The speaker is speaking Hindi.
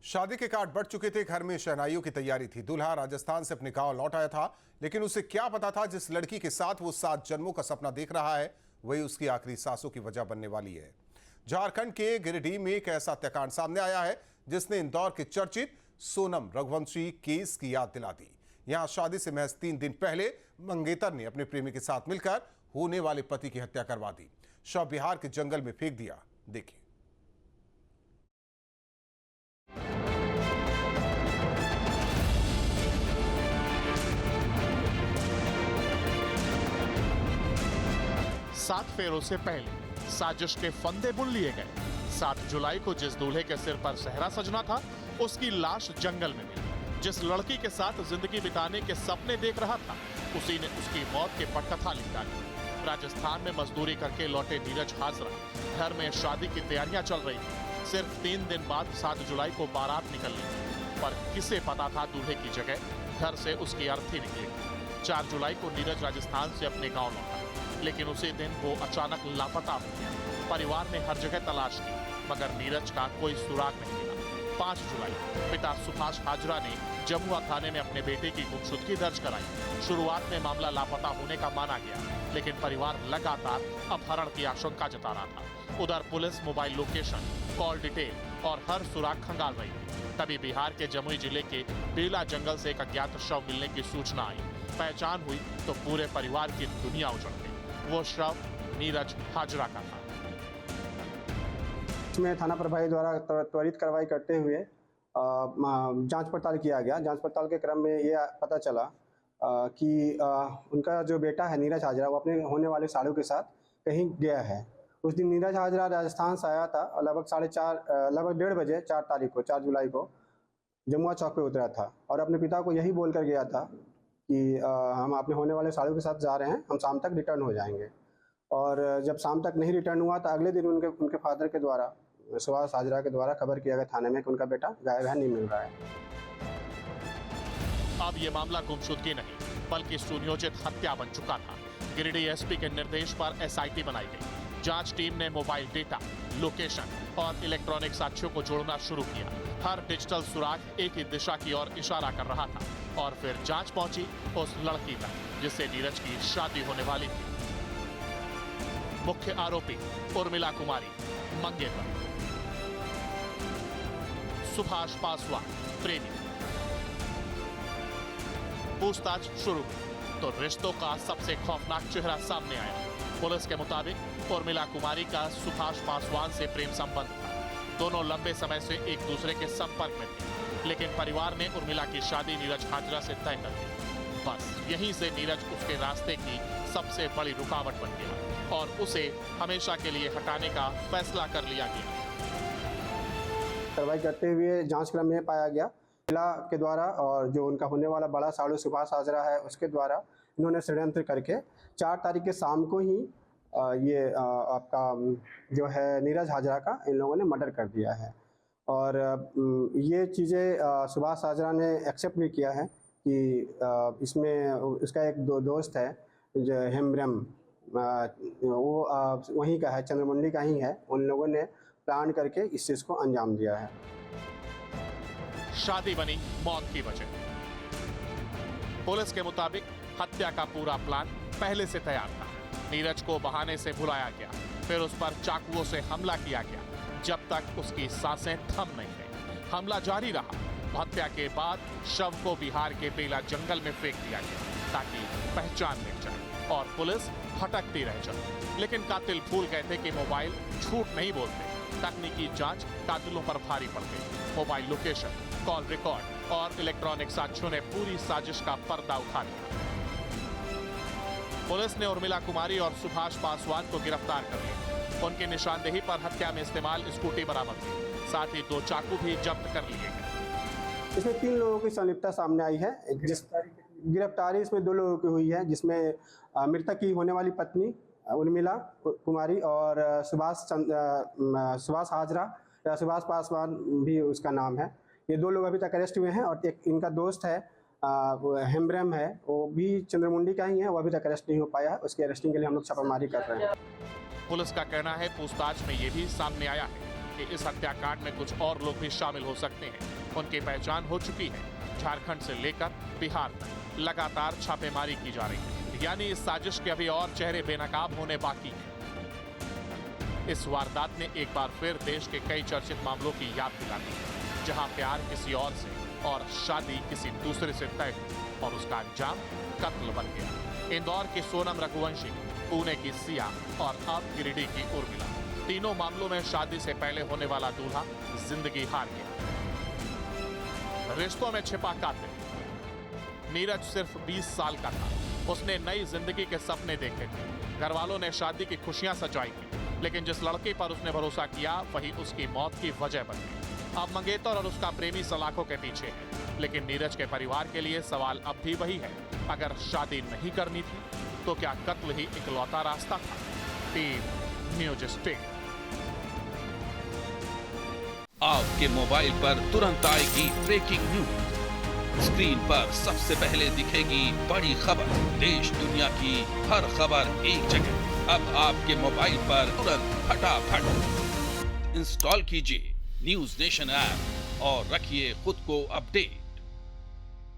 शादी के कार्ड बढ़ चुके थे, घर में शहनाइयों की तैयारी थी। दूल्हा राजस्थान से अपने गांव लौट आया था, लेकिन उसे क्या पता था जिस लड़की के साथ वो 7 जन्मों का सपना देख रहा है वही उसकी आखिरी सांसों की वजह बनने वाली है। झारखंड के गिरिडीह में एक ऐसा हत्याकांड सामने आया है जिसने इंदौर के चर्चित सोनम रघुवंशी केस की याद दिला दी। यहां शादी से महज 3 दिन पहले मंगेतर ने अपने प्रेमी के साथ मिलकर होने वाले पति की हत्या करवा दी। शव बिहार के जंगल में फेंक दिया। देखिए। सात फेरों से पहले साजिश के फंदे बुन लिए गए। 7 जुलाई को जिस दूल्हे के सिर पर सेहरा सजना था, उसकी लाश जंगल में मिली। जिस लड़की के साथ जिंदगी बिताने के सपने देख रहा था, उसी ने उसकी मौत के पटकथा लिख डाली। राजस्थान में मजदूरी करके लौटे नीरज हाजरा, घर में शादी की तैयारियां चल रही थी। सिर्फ 3 दिन बाद 7 जुलाई को बारात निकलनी, पर किसे पता था दूल्हे की जगह घर से उसकी अर्थी निकलेगी। 4 जुलाई को नीरज राजस्थान से अपने गाँव लौटा, लेकिन उसी दिन वो अचानक लापता हो गया। परिवार ने हर जगह तलाश की, मगर नीरज का कोई सुराग नहीं मिला। 5 जुलाई पिता सुभाष हाजरा ने जमुआ थाने में अपने बेटे की गुमशुदगी दर्ज कराई। शुरुआत में मामला लापता होने का माना गया, लेकिन परिवार लगातार अपहरण की आशंका जता रहा था। उधर police mobile location, call detail और हर सुराग खंगाल रही थी। तभी बिहार के जमुई जिले के बेला जंगल से एक अज्ञात शव मिलने की सूचना आई। पहचान हुई तो पूरे परिवार की दुनिया उजड़ गई। वो शव नीरज हाजरा का था। इसमें थाना प्रभारी द्वारा त्वरित कार्रवाई करते हुए जांच पड़ताल किया गया। जांच पड़ताल के क्रम में ये पता चला कि उनका जो बेटा है नीरज हाजरा, वो अपने होने वाले सालों के साथ कहीं गया है। उस दिन नीरज हाजरा राजस्थान से आया था और लगभग 1:30 बजे 4 तारीख को 4 जुलाई को जमुआ चौक पे उतरा था और अपने पिता को यही बोलकर गया था कि हम अपने होने वाले सालों के साथ जा रहे हैं, हम शाम तक रिटर्न हो जाएंगे। और जब शाम तक नहीं रिटर्न हुआ तो अगले दिन उनके फादर के द्वारा, सुभाष हाजरा के द्वारा खबर किया गया थाने में कि उनका बेटा गायब है, नहीं मिल रहा है। अब ये मामला गुमशुदगी नहीं बल्कि सुनियोजित हत्या बन चुका था। गिरिडीह एसपी के निर्देश पर एसआईटी बनाई गई। जांच टीम ने मोबाइल डेटा, लोकेशन और इलेक्ट्रॉनिक साक्ष्यों को जोड़ना शुरू किया। हर डिजिटल सुराग एक ही दिशा की ओर इशारा कर रहा था। और फिर जांच पहुंची उस लड़की तक जिससे नीरज की शादी होने वाली थी। मुख्य आरोपी उर्मिला कुमारी, मंगेतर। सुभाष पासवान, प्रेमी। पूछताछ शुरू तो रिश्तों का सबसे खौफनाक चेहरा सामने आया। पुलिस के मुताबिक उर्मिला कुमारी का सुभाष पासवान से प्रेम संबंध था। दोनों लंबे समय से एक दूसरे के संपर्क में थे, लेकिन परिवार ने उर्मिला की शादी नीरज हाजरा से तय कर दी। बस यहीं से नीरज उसके रास्ते की सबसे बड़ी रुकावट बन गया और उसे हमेशा के लिए हटाने का फैसला कर लिया गया। कार्रवाई करते हुए जांच क्रम में पाया गया महिला के द्वारा और जो उनका होने वाला बड़ा साड़ू सुभाष हाजरा है उसके द्वारा इन्होंने षड्यंत्र करके 4 तारीख के शाम को ही ये आपका जो है नीरज हाजरा का इन लोगों ने मर्डर कर दिया है। और ये चीज़ें सुभाष हाजरा ने एक्सेप्ट भी किया है कि इसमें उसका एक दोस्त है जो हेमब्रम, वो वहीं का है, चंद्रमुंडी का ही है। उन लोगों ने प्लान करके इस चीज़ को अंजाम दिया है। शादी बनी मौत की वजह। पुलिस के मुताबिक हत्या का पूरा प्लान पहले से तैयार था। नीरज को बहाने से बुलाया गया, फिर उस पर चाकुओं से हमला किया गया जब तक उसकी सांसें थम नहीं गई। हमला जारी रहा। हत्या के बाद शव को बिहार के बेला जंगल में फेंक दिया गया ताकि पहचान मिल जाए और पुलिस भटकती रह जाए। लेकिन कातिल भूल गए थे कि मोबाइल झूठ नहीं बोलते। तकनीकी जांच कातिलों पर भारी पड़ गई। मोबाइल लोकेशन, कॉल रिकॉर्ड और इलेक्ट्रॉनिक साक्ष्यों ने पूरी साजिश का पर्दा उठा लिया। पुलिस ने उर्मिला कुमारी और सुभाष पासवान को गिरफ्तार कर लिया। उनकी निशानदेही पर हत्या में इस्तेमाल स्कूटी बरामद की, साथ ही 2 चाकू भी जब्त कर लिए गए। इसमें 3 लोगों की संलिप्तता सामने आई है। गिरफ्तारी इसमें 2 लोगों की हुई है, जिसमें मृतक की होने वाली पत्नी उर्मिला कुमारी और सुभाष हाजरा या सुभाष पासवान भी उसका नाम है। ये 2 लोग अभी तक अरेस्ट हुए हैं और एक इनका दोस्त है हेमब्रम है, वो भी चंद्रमुंडी का ही है, वो अभी तक अरेस्ट नहीं हो पाया है। उसकी अरेस्टिंग के लिए हम लोग छापामारी कर रहे हैं। पुलिस का कहना है पूछताछ में ये भी सामने आया है कि इस हत्याकांड में कुछ और लोग भी शामिल हो सकते हैं। उनकी पहचान हो चुकी है। झारखंड से लेकर बिहार तक लगातार छापेमारी की जा रही है, यानी इस साजिश के अभी और चेहरे बेनकाब होने बाकी हैं। इस वारदात ने एक बार फिर देश के कई चर्चित मामलों की याद दिला दी, जहां प्यार किसी और से और शादी किसी दूसरे से तय हुई और उसका अंजाम कत्ल बन गया। इंदौर की सोनम रघुवंशी, पुणे की सिया और अब गिरिडीह की उर्मिला, तीनों मामलों में शादी से पहले होने वाला दूल्हा जिंदगी हार गया। रिश्तों में छिपा कातिल। नीरज सिर्फ 20 साल का था। उसने नई जिंदगी के सपने देखे थे। घर वालों ने शादी की खुशियां सजाई थी, लेकिन जिस लड़के पर उसने भरोसा किया वही उसकी मौत की वजह बन गई। अब मंगेतर और उसका प्रेमी सलाखों के पीछे है, लेकिन नीरज के परिवार के लिए सवाल अब भी वही है, अगर शादी नहीं करनी थी तो क्या कत्ल ही इकलौता रास्ता था? Team news state. आपके मोबाइल पर तुरंत आएगी ब्रेकिंग न्यूज। स्क्रीन पर सबसे पहले दिखेगी बड़ी खबर। देश दुनिया की हर खबर एक जगह। अब आपके मोबाइल पर तुरंत फटाफट इंस्टॉल कीजिए न्यूज नेशन ऐप और रखिए खुद को अपडेट।